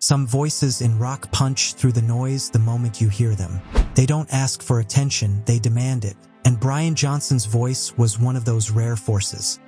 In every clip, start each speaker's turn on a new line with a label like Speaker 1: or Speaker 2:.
Speaker 1: Some voices in rock punch through the noise the moment you hear them. They don't ask for attention, they demand it. And Brian Johnson's voice was one of those rare forces.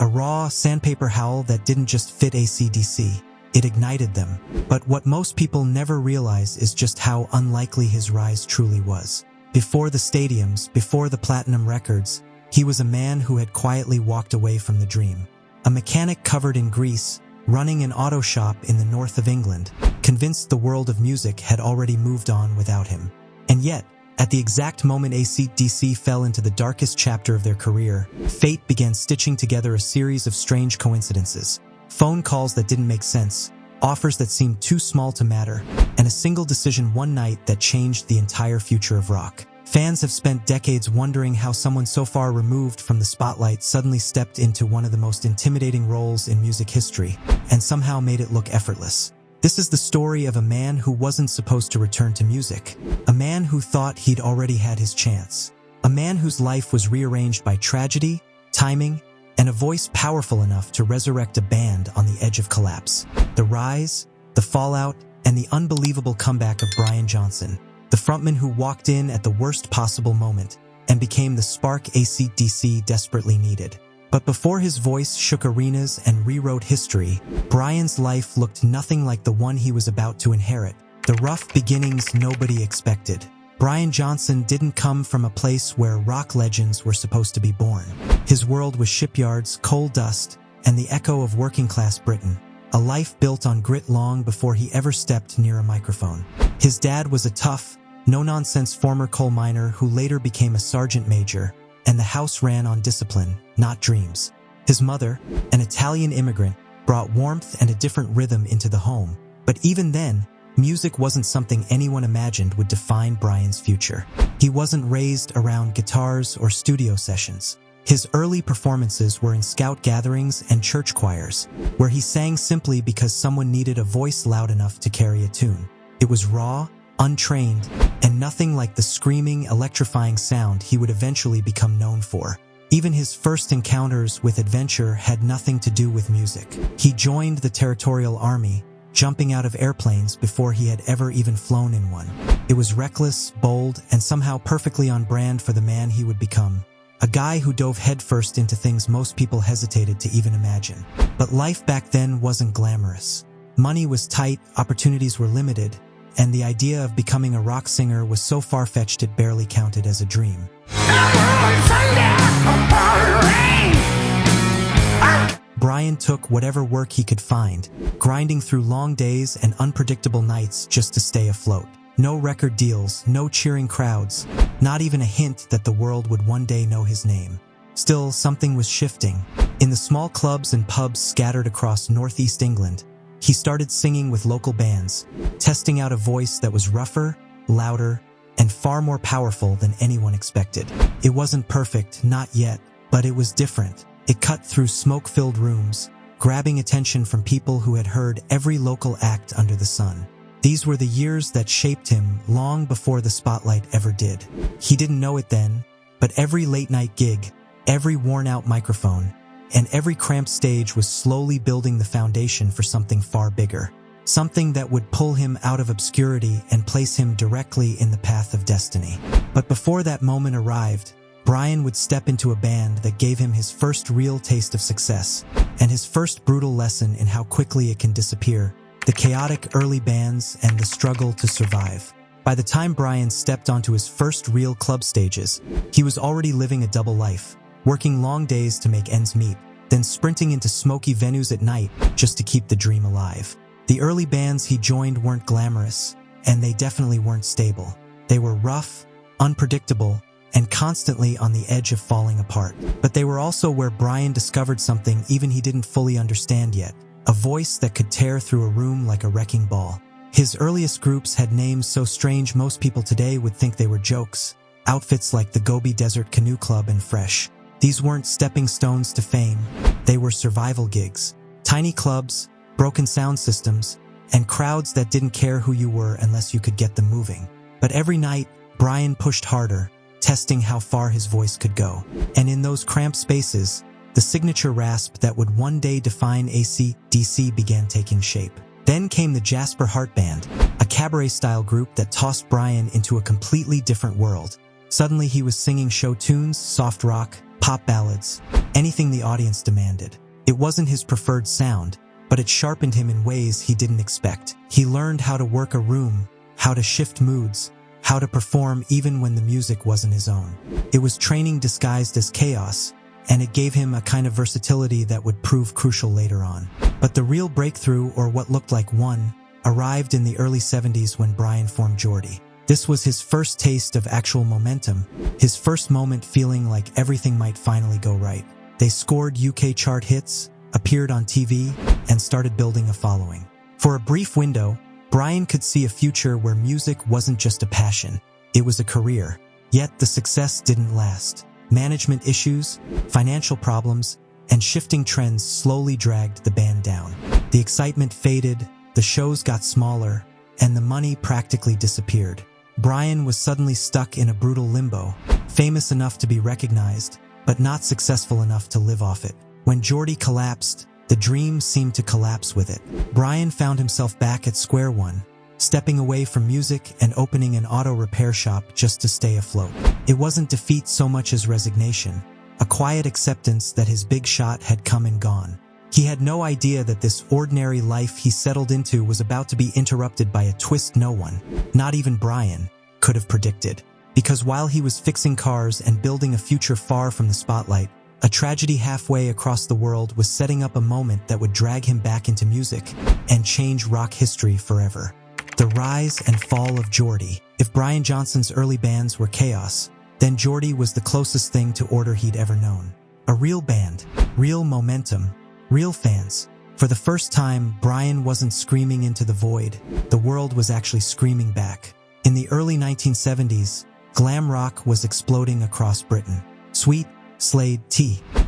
Speaker 1: A raw, sandpaper howl that didn't just fit ACDC. It ignited them. But what most people never realize is just how unlikely his rise truly was. Before the stadiums, before the platinum records, he was a man who had quietly walked away from the dream. A mechanic covered in grease, running an auto shop in the north of England, convinced the world of music had already moved on without him. And yet, at the exact moment ACDC fell into the darkest chapter of their career, fate began stitching together a series of strange coincidences. Phone calls that didn't make sense, offers that seemed too small to matter, and a single decision one night that changed the entire future of rock. Fans have spent decades wondering how someone so far removed from the spotlight suddenly stepped into one of the most intimidating roles in music history, and somehow made it look effortless. This is the story of a man who wasn't supposed to return to music, a man who thought he'd already had his chance, a man whose life was rearranged by tragedy, timing, and a voice powerful enough to resurrect a band on the edge of collapse. The rise, the fallout, and the unbelievable comeback of Brian Johnson, the frontman who walked in at the worst possible moment and became the spark ACDC desperately needed. But before his voice shook arenas and rewrote history, Brian's life looked nothing like the one he was about to inherit, the rough beginnings nobody expected. Brian Johnson didn't come from a place where rock legends were supposed to be born. His world was shipyards, coal dust, and the echo of working-class Britain, a life built on grit long before he ever stepped near a microphone. His dad was a tough, no-nonsense former coal miner who later became a sergeant major, and the house ran on discipline, not dreams. His mother, an Italian immigrant, brought warmth and a different rhythm into the home. But even then, music wasn't something anyone imagined would define Brian's future. He wasn't raised around guitars or studio sessions. His early performances were in scout gatherings and church choirs, where he sang simply because someone needed a voice loud enough to carry a tune. It was raw, untrained, and nothing like the screaming, electrifying sound he would eventually become known for. Even his first encounters with adventure had nothing to do with music. He joined the Territorial Army, jumping out of airplanes before he had ever even flown in one. It was reckless, bold, and somehow perfectly on brand for the man he would become. A guy who dove headfirst into things most people hesitated to even imagine. But life back then wasn't glamorous. Money was tight, opportunities were limited, and the idea of becoming a rock singer was so far-fetched it barely counted as a dream. Brian took whatever work he could find, grinding through long days and unpredictable nights just to stay afloat. No record deals, no cheering crowds, not even a hint that the world would one day know his name. Still, something was shifting. In the small clubs and pubs scattered across northeast England, he started singing with local bands, testing out a voice that was rougher, louder, and far more powerful than anyone expected. It wasn't perfect, not yet, but it was different. It cut through smoke-filled rooms, grabbing attention from people who had heard every local act under the sun. These were the years that shaped him long before the spotlight ever did. He didn't know it then, but every late-night gig, every worn-out microphone, and every cramped stage was slowly building the foundation for something far bigger. Something that would pull him out of obscurity and place him directly in the path of destiny. But before that moment arrived, Brian would step into a band that gave him his first real taste of success, and his first brutal lesson in how quickly it can disappear, the chaotic early bands and the struggle to survive. By the time Brian stepped onto his first real club stages, he was already living a double life, working long days to make ends meet, then sprinting into smoky venues at night just to keep the dream alive. The early bands he joined weren't glamorous, and they definitely weren't stable. They were rough, unpredictable, and constantly on the edge of falling apart. But they were also where Brian discovered something even he didn't fully understand yet, a voice that could tear through a room like a wrecking ball. His earliest groups had names so strange most people today would think they were jokes. Outfits like the Gobi Desert Canoe Club and Fresh. These weren't stepping stones to fame, they were survival gigs. Tiny clubs, broken sound systems, and crowds that didn't care who you were unless you could get them moving. But every night, Brian pushed harder, testing how far his voice could go. And in those cramped spaces, the signature rasp that would one day define ACDC began taking shape. Then came the Jasper Hart Band, a cabaret-style group that tossed Brian into a completely different world. Suddenly he was singing show tunes, soft rock, pop ballads, anything the audience demanded. It wasn't his preferred sound, but it sharpened him in ways he didn't expect. He learned how to work a room, how to shift moods, how to perform even when the music wasn't his own. It was training disguised as chaos, and it gave him a kind of versatility that would prove crucial later on. But the real breakthrough, or what looked like one, arrived in the early 70s when Brian formed Geordie. This was his first taste of actual momentum, his first moment feeling like everything might finally go right. They scored UK chart hits, appeared on TV, and started building a following. For a brief window, Brian could see a future where music wasn't just a passion, it was a career. Yet the success didn't last. Management issues, financial problems, and shifting trends slowly dragged the band down. The excitement faded, the shows got smaller, and the money practically disappeared. Brian was suddenly stuck in a brutal limbo, famous enough to be recognized, but not successful enough to live off it. When Geordie collapsed, the dream seemed to collapse with it. Brian found himself back at square one, stepping away from music and opening an auto repair shop just to stay afloat. It wasn't defeat so much as resignation, a quiet acceptance that his big shot had come and gone. He had no idea that this ordinary life he settled into was about to be interrupted by a twist no one, not even Brian, could have predicted. Because while he was fixing cars and building a future far from the spotlight, a tragedy halfway across the world was setting up a moment that would drag him back into music and change rock history forever. The rise and fall of Geordie. If Brian Johnson's early bands were chaos, then Geordie was the closest thing to order he'd ever known. A real band, real momentum, real fans. For the first time, Brian wasn't screaming into the void. The world was actually screaming back. In the early 1970s, glam rock was exploding across Britain. Sweet, Slade,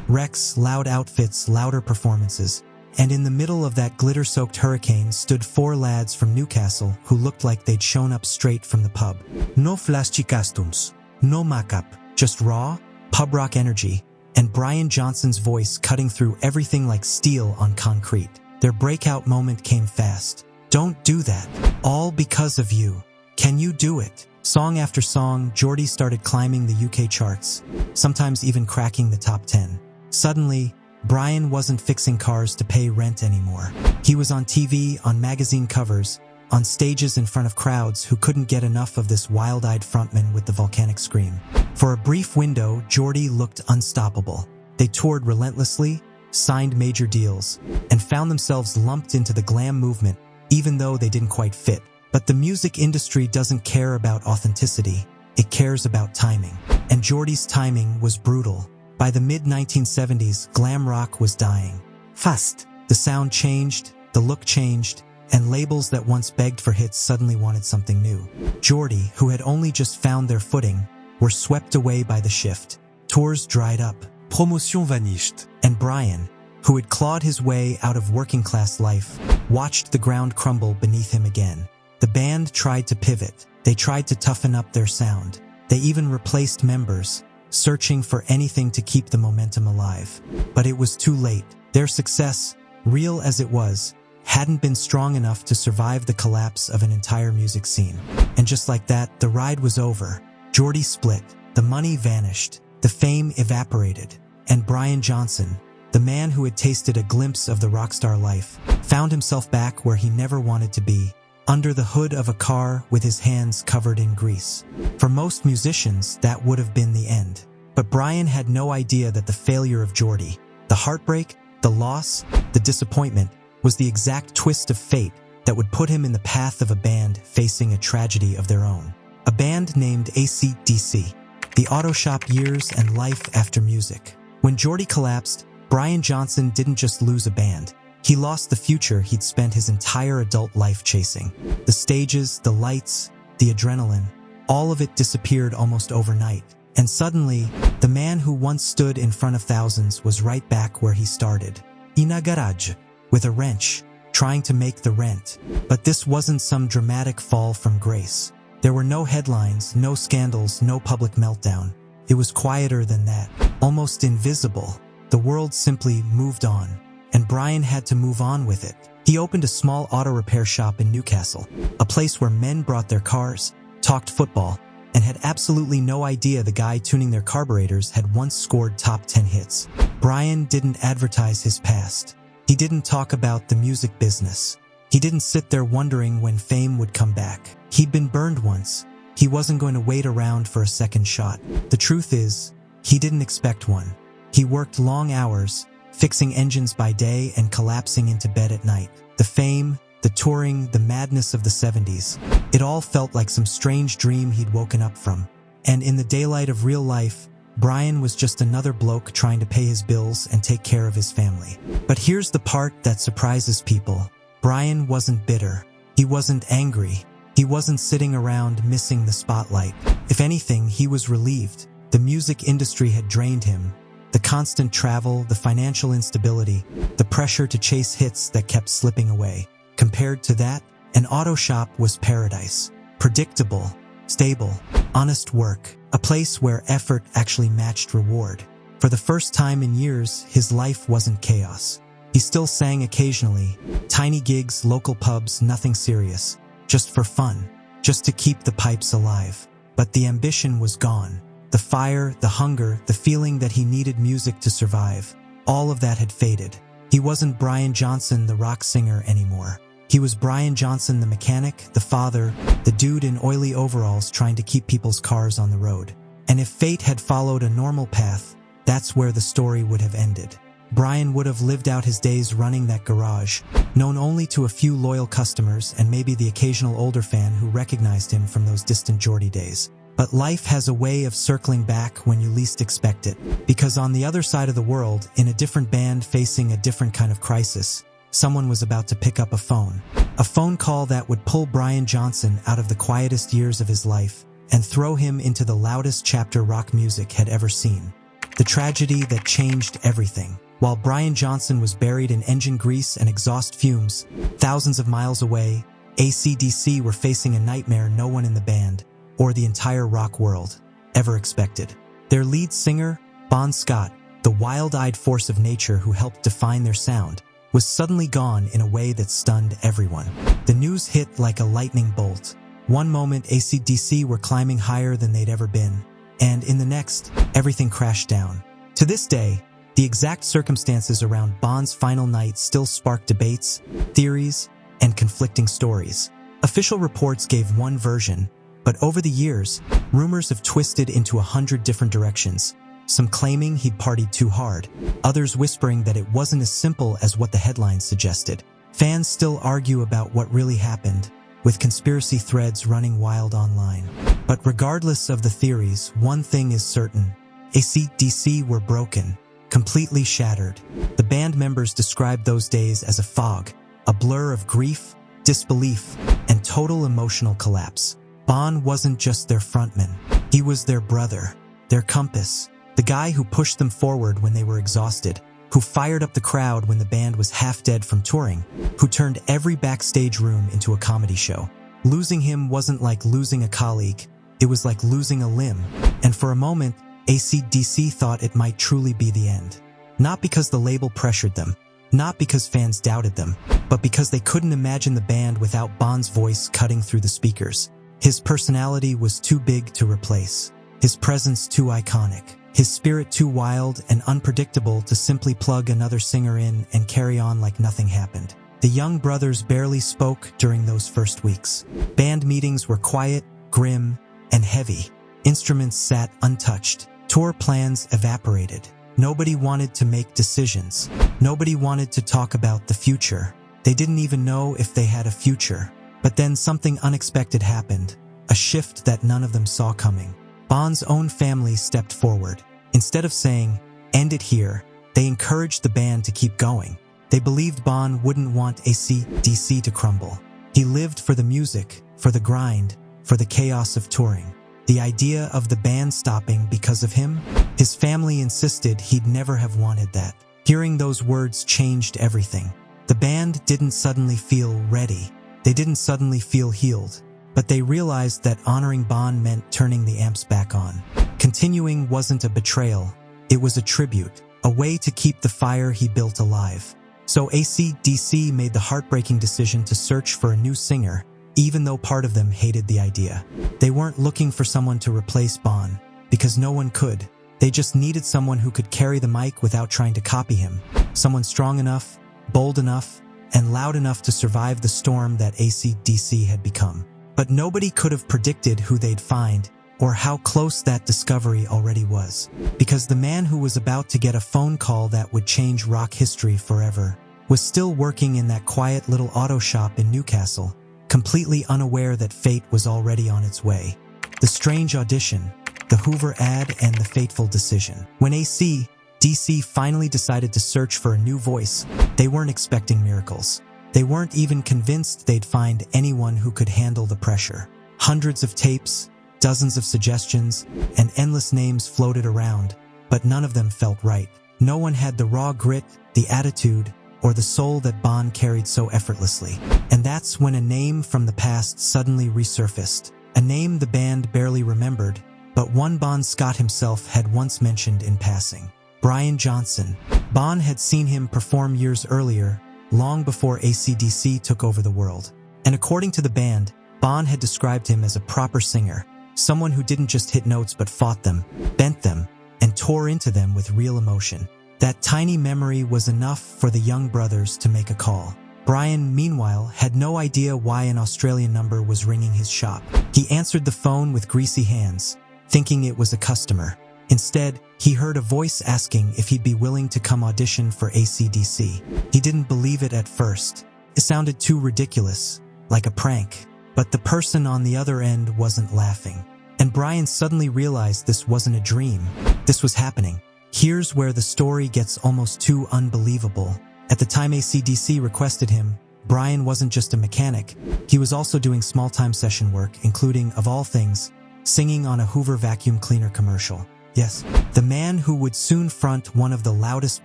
Speaker 1: Rex, loud outfits, louder performances. And in the middle of that glitter-soaked hurricane stood four lads from Newcastle who looked like they'd shown up straight from the pub. No flashy costumes, no makeup, just raw, pub rock energy, and Brian Johnson's voice cutting through everything like steel on concrete. Their breakout moment came fast. Don't do that. All because of you. Can you do it? Song after song, Geordie started climbing the UK charts, sometimes even cracking the top 10. Suddenly, Brian wasn't fixing cars to pay rent anymore. He was on TV, on magazine covers, on stages in front of crowds who couldn't get enough of this wild-eyed frontman with the volcanic scream. For a brief window, Geordie looked unstoppable. They toured relentlessly, signed major deals, and found themselves lumped into the glam movement, even though they didn't quite fit. But the music industry doesn't care about authenticity, it cares about timing. And Geordie's timing was brutal. By the mid-1970s, glam rock was dying. Fast. The sound changed, the look changed, and labels that once begged for hits suddenly wanted something new. Geordie, who had only just found their footing, were swept away by the shift. Tours dried up. Promotion vanished. And Brian, who had clawed his way out of working-class life, watched the ground crumble beneath him again. The band tried to pivot. They tried to toughen up their sound. They even replaced members, searching for anything to keep the momentum alive. But it was too late. Their success, real as it was, hadn't been strong enough to survive the collapse of an entire music scene. And just like that, the ride was over. Geordie split. The money vanished. The fame evaporated. And Brian Johnson, the man who had tasted a glimpse of the rockstar life, found himself back where he never wanted to be, under the hood of a car with his hands covered in grease. For most musicians, that would have been the end. But Brian had no idea that the failure of Geordie, the heartbreak, the loss, the disappointment, was the exact twist of fate that would put him in the path of a band facing a tragedy of their own. A band named ACDC, the auto shop years and life after music. When Geordie collapsed, Brian Johnson didn't just lose a band. He lost the future he'd spent his entire adult life chasing. The stages, the lights, the adrenaline, all of it disappeared almost overnight. And suddenly, the man who once stood in front of thousands was right back where he started. In a garage, with a wrench, trying to make the rent. But this wasn't some dramatic fall from grace. There were no headlines, no scandals, no public meltdown. It was quieter than that, almost invisible. The world simply moved on, and Brian had to move on with it. He opened a small auto repair shop in Newcastle, a place where men brought their cars, talked football, and had absolutely no idea the guy tuning their carburetors had once scored top 10 hits. Brian didn't advertise his past. He didn't talk about the music business. He didn't sit there wondering when fame would come back. He'd been burned once. He wasn't going to wait around for a second shot. The truth is, he didn't expect one. He worked long hours, fixing engines by day and collapsing into bed at night. The fame, the touring, the madness of the 70s. It all felt like some strange dream he'd woken up from. And in the daylight of real life, Brian was just another bloke trying to pay his bills and take care of his family. But here's the part that surprises people. Brian wasn't bitter. He wasn't angry. He wasn't sitting around missing the spotlight. If anything, he was relieved. The music industry had drained him. The constant travel, the financial instability, the pressure to chase hits that kept slipping away. Compared to that, an auto shop was paradise. Predictable, stable, honest work. A place where effort actually matched reward. For the first time in years, his life wasn't chaos. He still sang occasionally. Tiny gigs, local pubs, nothing serious. Just for fun. Just to keep the pipes alive. But the ambition was gone. The fire, the hunger, the feeling that he needed music to survive. All of that had faded. He wasn't Brian Johnson, the rock singer, anymore. He was Brian Johnson, the mechanic, the father, the dude in oily overalls trying to keep people's cars on the road. And if fate had followed a normal path, that's where the story would have ended. Brian would have lived out his days running that garage, known only to a few loyal customers and maybe the occasional older fan who recognized him from those distant Geordie days. But life has a way of circling back when you least expect it. Because on the other side of the world, in a different band facing a different kind of crisis, someone was about to pick up a phone. A phone call that would pull Brian Johnson out of the quietest years of his life and throw him into the loudest chapter rock music had ever seen. The tragedy that changed everything. While Brian Johnson was buried in engine grease and exhaust fumes, thousands of miles away, ACDC were facing a nightmare no one in the band, or the entire rock world, ever expected. Their lead singer, Bon Scott, the wild-eyed force of nature who helped define their sound, was suddenly gone in a way that stunned everyone. The news hit like a lightning bolt. One moment, ACDC were climbing higher than they'd ever been, and in the next, everything crashed down. To this day, the exact circumstances around Bon's final night still spark debates, theories, and conflicting stories. Official reports gave one version, but over the years, rumors have twisted into 100 different directions. Some claiming he'd partied too hard, others whispering that it wasn't as simple as what the headlines suggested. Fans still argue about what really happened, with conspiracy threads running wild online. But regardless of the theories, one thing is certain. AC/DC were broken, completely shattered. The band members described those days as a fog, a blur of grief, disbelief, and total emotional collapse. Bon wasn't just their frontman. He was their brother, their compass, the guy who pushed them forward when they were exhausted, who fired up the crowd when the band was half dead from touring, who turned every backstage room into a comedy show. Losing him wasn't like losing a colleague, it was like losing a limb. And for a moment, AC/DC thought it might truly be the end. Not because the label pressured them, not because fans doubted them, but because they couldn't imagine the band without Bon's voice cutting through the speakers. His personality was too big to replace, his presence too iconic, his spirit too wild and unpredictable to simply plug another singer in and carry on like nothing happened. The young brothers barely spoke during those first weeks. Band meetings were quiet, grim, and heavy. Instruments sat untouched. Tour plans evaporated. Nobody wanted to make decisions. Nobody wanted to talk about the future. They didn't even know if they had a future. But then something unexpected happened, a shift that none of them saw coming. Bon's own family stepped forward. Instead of saying, "End it here," they encouraged the band to keep going. They believed Bon wouldn't want AC/DC to crumble. He lived for the music, for the grind, for the chaos of touring. The idea of the band stopping because of him? His family insisted he'd never have wanted that. Hearing those words changed everything. The band didn't suddenly feel ready. They didn't suddenly feel healed. But they realized that honoring Bon meant turning the amps back on. Continuing wasn't a betrayal. It was a tribute. a way to keep the fire he built alive. So ACDC made the heartbreaking decision to search for a new singer, even though part of them hated the idea. They weren't looking for someone to replace Bon, because no one could. They just needed someone who could carry the mic without trying to copy him. Someone strong enough, bold enough, and loud enough to survive the storm that ACDC had become. But nobody could have predicted who they'd find, or how close that discovery already was. Because the man who was about to get a phone call that would change rock history forever was still working in that quiet little auto shop in Newcastle, completely unaware that fate was already on its way. The strange audition, the Hoover ad, and the fateful decision. When ACDC finally decided to search for a new voice, they weren't expecting miracles. They weren't even convinced they'd find anyone who could handle the pressure. Hundreds of tapes, dozens of suggestions, and endless names floated around, but none of them felt right. No one had the raw grit, the attitude, or the soul that Bon carried so effortlessly. And that's when a name from the past suddenly resurfaced. A name the band barely remembered, but one Bon Scott himself had once mentioned in passing. Brian Johnson. Bon had seen him perform years earlier, long before ACDC took over the world. And according to the band, Bon had described him as a proper singer, someone who didn't just hit notes but fought them, bent them, and tore into them with real emotion. That tiny memory was enough for the young brothers to make a call. Brian, meanwhile, had no idea why an Australian number was ringing his shop. He answered the phone with greasy hands, thinking it was a customer. Instead, he heard a voice asking if he'd be willing to come audition for ACDC. He didn't believe it at first. It sounded too ridiculous, like a prank. But the person on the other end wasn't laughing. And Brian suddenly realized this wasn't a dream. This was happening. Here's where the story gets almost too unbelievable. At the time ACDC requested him, Brian wasn't just a mechanic. He was also doing small-time session work, including, of all things, singing on a Hoover vacuum cleaner commercial. Yes, the man who would soon front one of the loudest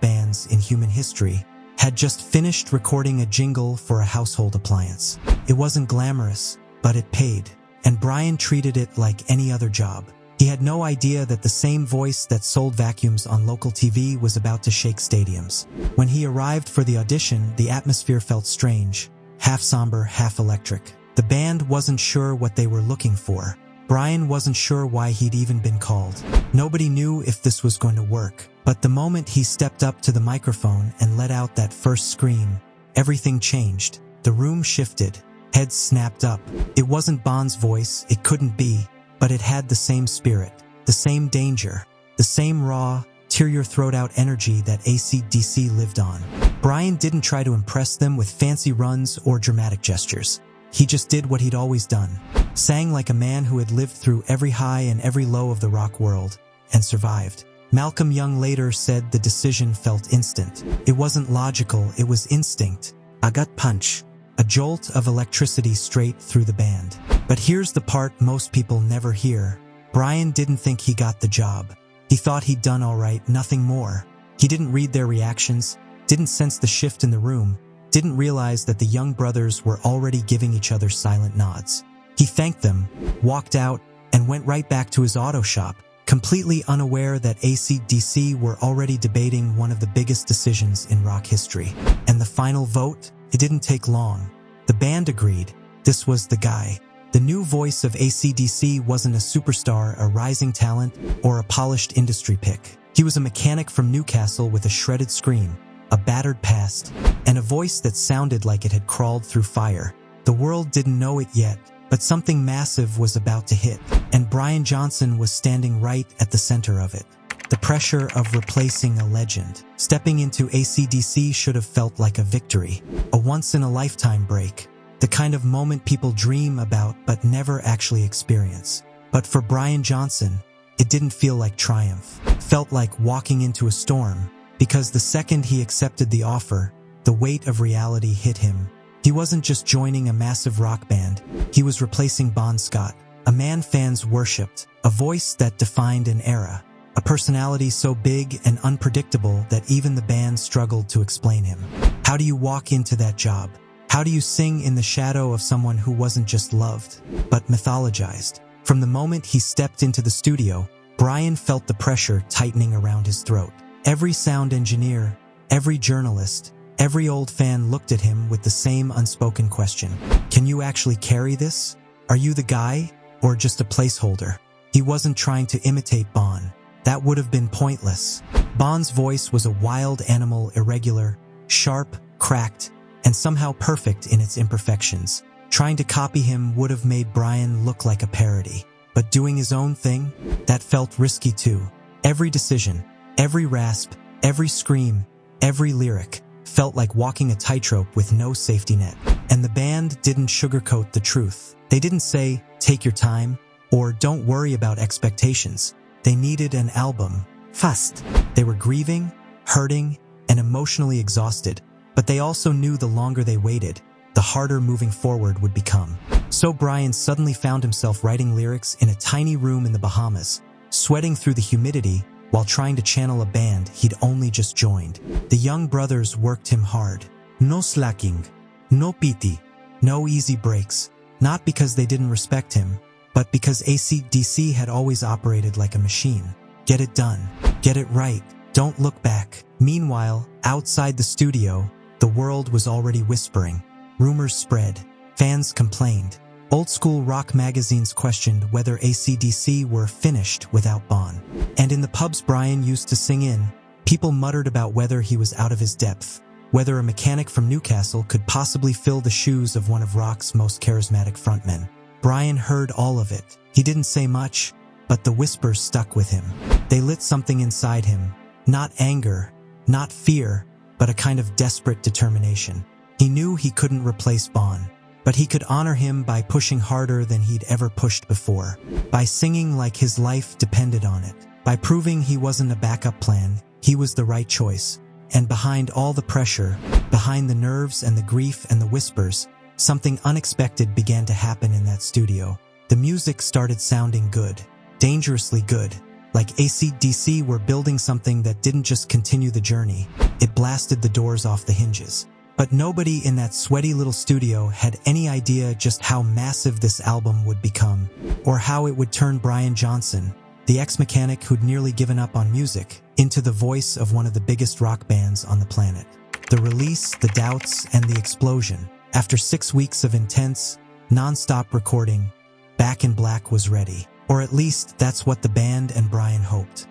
Speaker 1: bands in human history had just finished recording a jingle for a household appliance. It wasn't glamorous, but it paid, and Brian treated it like any other job. He had no idea that the same voice that sold vacuums on local TV was about to shake stadiums. When he arrived for the audition, the atmosphere felt strange, half somber, half electric. The band wasn't sure what they were looking for. Brian wasn't sure why he'd even been called. Nobody knew if this was going to work. But the moment he stepped up to the microphone and let out that first scream, everything changed. The room shifted. Heads snapped up. It wasn't Bon's voice, it couldn't be, but it had the same spirit, the same danger, the same raw, tear-your-throat-out energy that ACDC lived on. Brian didn't try to impress them with fancy runs or dramatic gestures. He just did what he'd always done, sang like a man who had lived through every high and every low of the rock world, and survived. Malcolm Young later said the decision felt instant. It wasn't logical, it was instinct. A gut punch. A jolt of electricity straight through the band. But here's the part most people never hear. Brian didn't think he got the job. He thought he'd done all right, nothing more. He didn't read their reactions, didn't sense the shift in the room, didn't realize that the young brothers were already giving each other silent nods. He thanked them, walked out, and went right back to his auto shop, completely unaware that ACDC were already debating one of the biggest decisions in rock history. And the final vote? It didn't take long. The band agreed. This was the guy. The new voice of ACDC wasn't a superstar, a rising talent, or a polished industry pick. He was a mechanic from Newcastle with a shredded scream, a battered past, and a voice that sounded like it had crawled through fire. The world didn't know it yet, but something massive was about to hit, and Brian Johnson was standing right at the center of it. The pressure of replacing a legend. Stepping into ACDC should have felt like a victory, a once-in-a-lifetime break, the kind of moment people dream about but never actually experience. But for Brian Johnson, it didn't feel like triumph. It felt like walking into a storm, because the second he accepted the offer, the weight of reality hit him. He wasn't just joining a massive rock band, he was replacing Bon Scott, a man fans worshipped, a voice that defined an era. A personality so big and unpredictable that even the band struggled to explain him. How do you walk into that job? How do you sing in the shadow of someone who wasn't just loved, but mythologized? From the moment he stepped into the studio, Brian felt the pressure tightening around his throat. Every sound engineer, every journalist, every old fan looked at him with the same unspoken question. Can you actually carry this? Are you the guy, or just a placeholder? He wasn't trying to imitate Bon. That would have been pointless. Bon's voice was a wild animal, irregular, sharp, cracked, and somehow perfect in its imperfections. Trying to copy him would have made Brian look like a parody. But doing his own thing, that felt risky too. Every decision, every rasp, every scream, every lyric felt like walking a tightrope with no safety net. And the band didn't sugarcoat the truth. They didn't say, take your time, or don't worry about expectations. They needed an album, fast. They were grieving, hurting, and emotionally exhausted, but they also knew the longer they waited, the harder moving forward would become. So Brian suddenly found himself writing lyrics in a tiny room in the Bahamas, sweating through the humidity while trying to channel a band he'd only just joined. The young brothers worked him hard. No slacking, no pity, no easy breaks. Not because they didn't respect him, but because ACDC had always operated like a machine. Get it done. Get it right. Don't look back. Meanwhile, outside the studio, the world was already whispering. Rumors spread. Fans complained. Old-school rock magazines questioned whether ACDC were finished without Bon. And in the pubs Brian used to sing in, people muttered about whether he was out of his depth, whether a mechanic from Newcastle could possibly fill the shoes of one of rock's most charismatic frontmen. Brian heard all of it. He didn't say much, but the whispers stuck with him. They lit something inside him. Not anger, not fear, but a kind of desperate determination. He knew he couldn't replace Bon, but he could honor him by pushing harder than he'd ever pushed before, by singing like his life depended on it, by proving he wasn't a backup plan, he was the right choice. And behind all the pressure, behind the nerves and the grief and the whispers, something unexpected began to happen in that studio. The music started sounding good, dangerously good, like ACDC were building something that didn't just continue the journey, it blasted the doors off the hinges. But nobody in that sweaty little studio had any idea just how massive this album would become, or how it would turn Brian Johnson, the ex-mechanic who'd nearly given up on music, into the voice of one of the biggest rock bands on the planet. The release, the doubts, and the explosion. After 6 weeks of intense, non-stop recording, Back in Black was ready. Or at least, that's what the band and Brian hoped.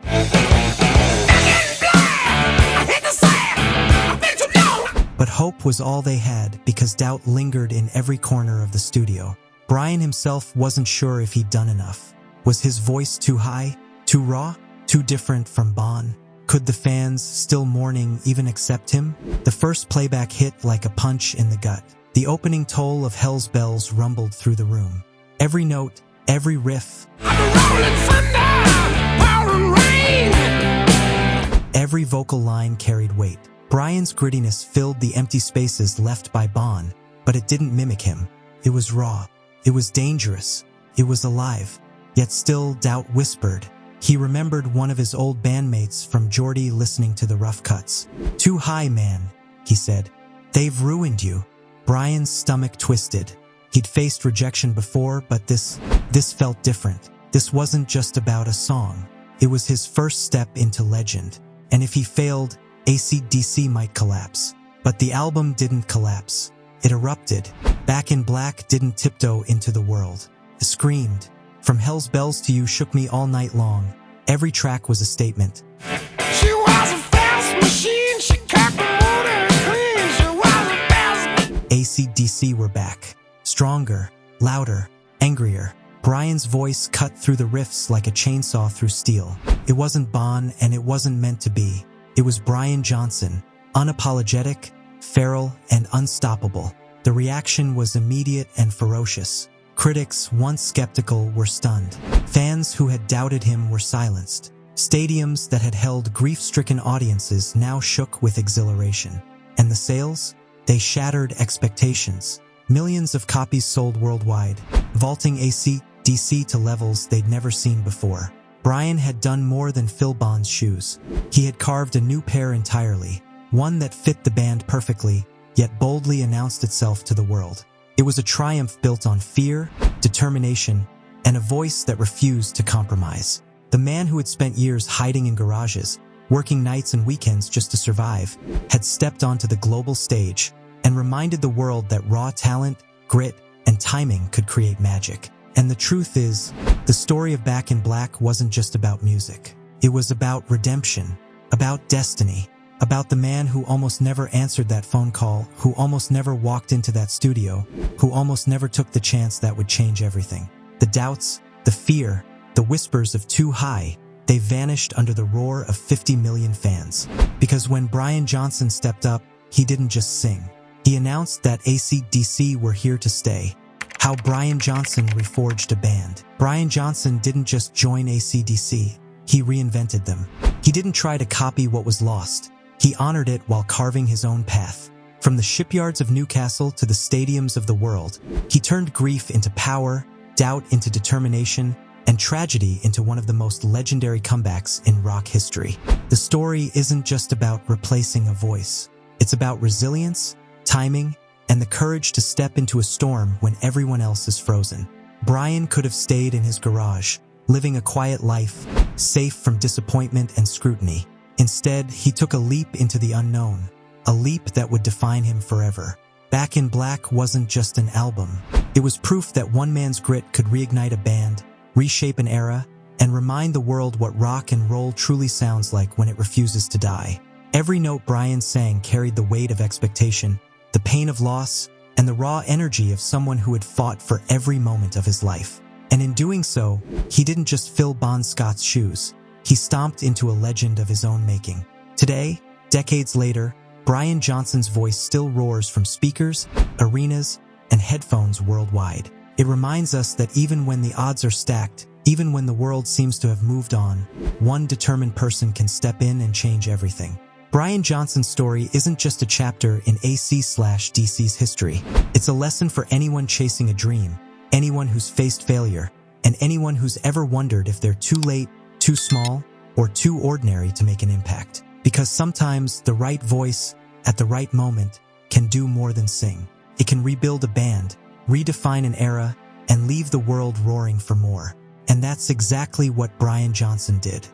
Speaker 1: But hope was all they had because doubt lingered in every corner of the studio. Brian himself wasn't sure if he'd done enough. Was his voice too high, too raw, too different from Bon? Could the fans, still mourning, even accept him? The first playback hit like a punch in the gut. The opening toll of Hell's Bells rumbled through the room. Every note, every riff, every vocal line carried weight. Brian's grittiness filled the empty spaces left by Bon, but it didn't mimic him. It was raw. It was dangerous. It was alive. Yet still doubt whispered. He remembered one of his old bandmates from Geordie listening to the rough cuts. "Too high, man," he said. "They've ruined you." Brian's stomach twisted. He'd faced rejection before, but this felt different. This wasn't just about a song. It was his first step into legend. And if he failed, ACDC might collapse. But the album didn't collapse. It erupted. Back in Black didn't tiptoe into the world. It screamed. From Hell's Bells to You Shook Me All Night Long. Every track was a statement. She was a fast machine, she kept the motor clean, she was a fast... ACDC were back. Stronger, louder, angrier. Brian's voice cut through the riffs like a chainsaw through steel. It wasn't Bon, and it wasn't meant to be. It was Brian Johnson, unapologetic, feral, and unstoppable. The reaction was immediate and ferocious. Critics, once skeptical, were stunned. Fans who had doubted him were silenced. Stadiums that had held grief-stricken audiences now shook with exhilaration. And the sales? They shattered expectations. Millions of copies sold worldwide, vaulting ACDC to levels they'd never seen before. Brian had done more than fill Bon's shoes. He had carved a new pair entirely, one that fit the band perfectly, yet boldly announced itself to the world. It was a triumph built on fear, determination, and a voice that refused to compromise. The man who had spent years hiding in garages, working nights and weekends just to survive, had stepped onto the global stage and reminded the world that raw talent, grit, and timing could create magic. And the truth is, the story of Back in Black wasn't just about music. It was about redemption, about destiny, about the man who almost never answered that phone call, who almost never walked into that studio, who almost never took the chance that would change everything. The doubts, the fear, the whispers of too high, they vanished under the roar of 50 million fans. Because when Brian Johnson stepped up, he didn't just sing. He announced that ACDC were here to stay. How Brian Johnson reforged a band. Brian Johnson didn't just join ACDC, he reinvented them. He didn't try to copy what was lost. He honored it while carving his own path. From the shipyards of Newcastle to the stadiums of the world, he turned grief into power, doubt into determination, and tragedy into one of the most legendary comebacks in rock history. The story isn't just about replacing a voice. It's about resilience, timing, and the courage to step into a storm when everyone else is frozen. Brian could have stayed in his garage, living a quiet life, safe from disappointment and scrutiny. Instead, he took a leap into the unknown, a leap that would define him forever. Back in Black wasn't just an album. It was proof that one man's grit could reignite a band, reshape an era, and remind the world what rock and roll truly sounds like when it refuses to die. Every note Brian sang carried the weight of expectation, the pain of loss, and the raw energy of someone who had fought for every moment of his life. And in doing so, he didn't just fill Bon Scott's shoes. He stomped into a legend of his own making. Today, decades later, Brian Johnson's voice still roars from speakers, arenas, and headphones worldwide. It reminds us that even when the odds are stacked, even when the world seems to have moved on, one determined person can step in and change everything. Brian Johnson's story isn't just a chapter in AC/DC's history. It's a lesson for anyone chasing a dream, anyone who's faced failure, and anyone who's ever wondered if they're too late, too small, or too ordinary to make an impact. Because sometimes the right voice, at the right moment, can do more than sing. It can rebuild a band, redefine an era, and leave the world roaring for more. And that's exactly what Brian Johnson did.